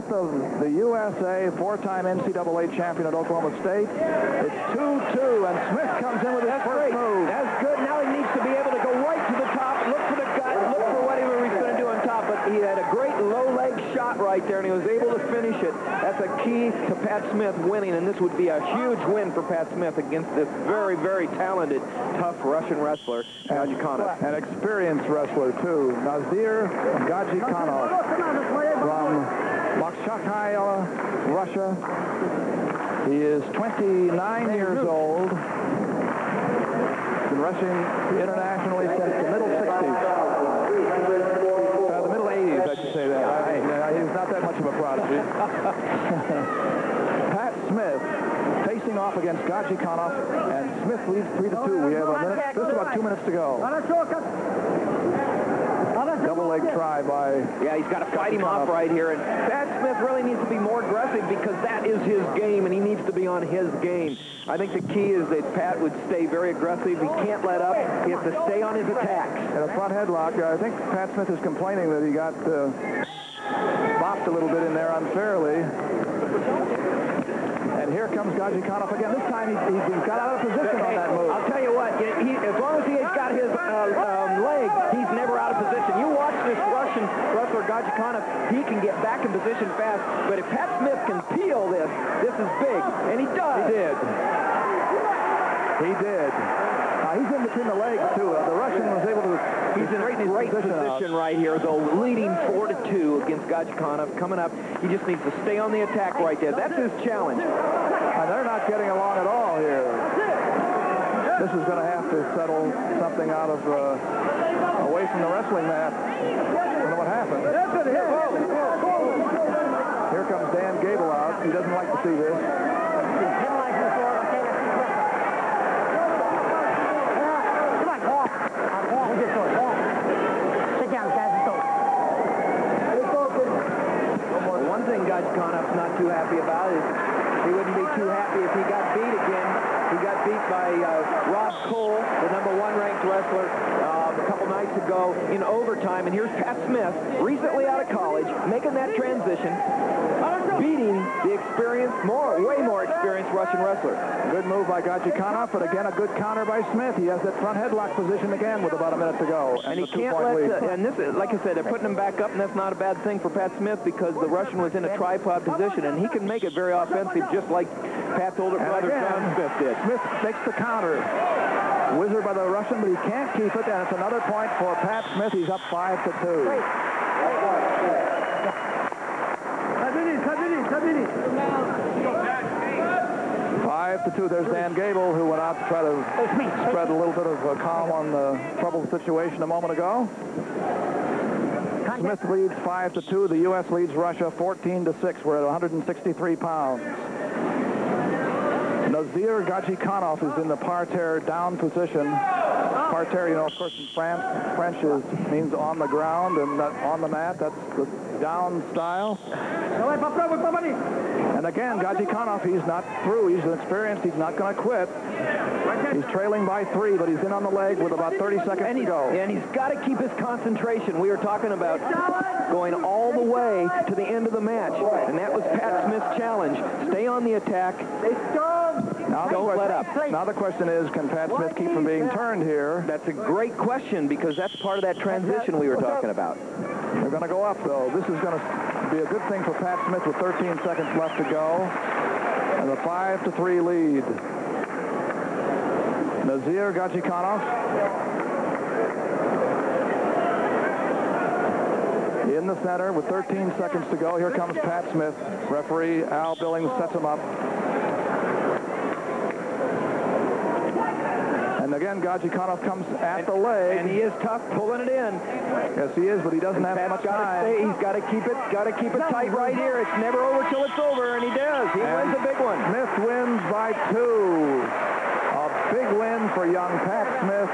Smith of the USA, four-time NCAA champion at Oklahoma State. It's 2-2, and Smith comes in with his first move. That's good. Now he needs to be able to go right to the top, look for the gut, look for whatever he's going to do on top. But he had a great low-leg shot right there, and he was able to finish it. That's a key to Pat Smith winning, and this would be a huge win for Pat Smith against this very, very talented, tough Russian wrestler, Gadzhikanov. An experienced wrestler, too. Nazir Gadzhikanov from Gadzhikanov, Russia. He is 29 years old. Been wrestling internationally since the middle 60s. The middle 80s, I should say that. He's not that much of a prodigy. Pat Smith facing off against Gadzhikanov, and Smith leads 3-2. We have a minute, just about 2 minutes to go. Double leg try by... Yeah, he's got to fight him off right here, and Pat Smith really needs to be more aggressive because that is his game, and he needs to be on his game. I think the key is that Pat would stay very aggressive. He can't let up. He has to stay on his attacks. And a front headlock. I think Pat Smith is complaining that he got bopped a little bit in there unfairly. And here comes Gadzhikanov again. This time he's got out of position on that move. I'll tell you what, as long as he has got his leg, he's never out of position. You watch this Russian wrestler, Gadzhikanov, he can get back in position fast. But if Pat Smith can peel this, this is big. And he does. He did. He did. He's in between the legs, too. The Russian was able to... He's in a great position right here, though, leading 4-2 against Gadzhikanov. Coming up, he just needs to stay on the attack right there. That's his challenge. And they're not getting along at all here. This is going to have to settle something out of away from the wrestling mat. I don't know what happened. Here comes Dan Gable out. He doesn't like to see this. One thing Gadzhikanov's not too happy about is he wouldn't be too happy if he got beat again. He got beat by Rob Cole, the #1 ranked wrestler, a couple nights ago in overtime. And here's Pat Smith, recently out of college, making that transition, beating the experienced, way more experienced Russian wrestler. Good move by Gadzhikanov, but again, a good counter by Smith. He has that front headlock position again with about a minute to go. And he can't and this is, like I said, they're putting him back up, and that's not a bad thing for Pat Smith because the Russian was in a tripod position, and he can make it very offensive, just like Pat's older brother, John Smith, did. Smith takes the counter. Wizard by the Russian, but he can't keep it, and it's another point for Pat Smith. He's up 5-2. 5-2. There's Dan Gable, who went out to try to spread a little bit of calm on the troubled situation a moment ago. Smith leads 5-2. The U.S. leads Russia 14-6. We're at 163 pounds. Nazir Gadzhikanov is in the parterre down position. Parterre, you know, of course, in French means on the ground and not on the mat. That's the down style. And again, Gadzhikanov, he's not through. He's experienced. He's not going to quit. He's trailing by 3, but he's in on the leg with about 30 seconds to go. And he's got to keep his concentration. We were talking about going all the way to the end of the match, and that was Pat Smith's challenge. Stay on the attack. Don't let up. Now the question is, can Pat Smith keep from being turned here? That's a great question because that's part of that transition we were talking about. They're going to go up, though. This is going to be a good thing for Pat Smith with 13 seconds left to go. And a 5-3 lead. Nazir Gadzhikanov in the center with 13 seconds to go. Here comes Pat Smith. Referee Al Billings sets him up. And again, Gadzhikanov comes at the leg. And he is tough pulling it in. Yes, he is, but he doesn't have much time. He's got to keep it tight right here. It's never over till it's over, and he does. He wins a big one. Smith wins by 2. A big win for young Pat Smith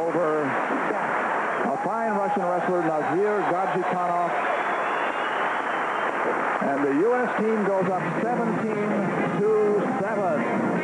over a fine Russian wrestler, Nazir Gadzhikanov. And the U.S. team goes up 17-7.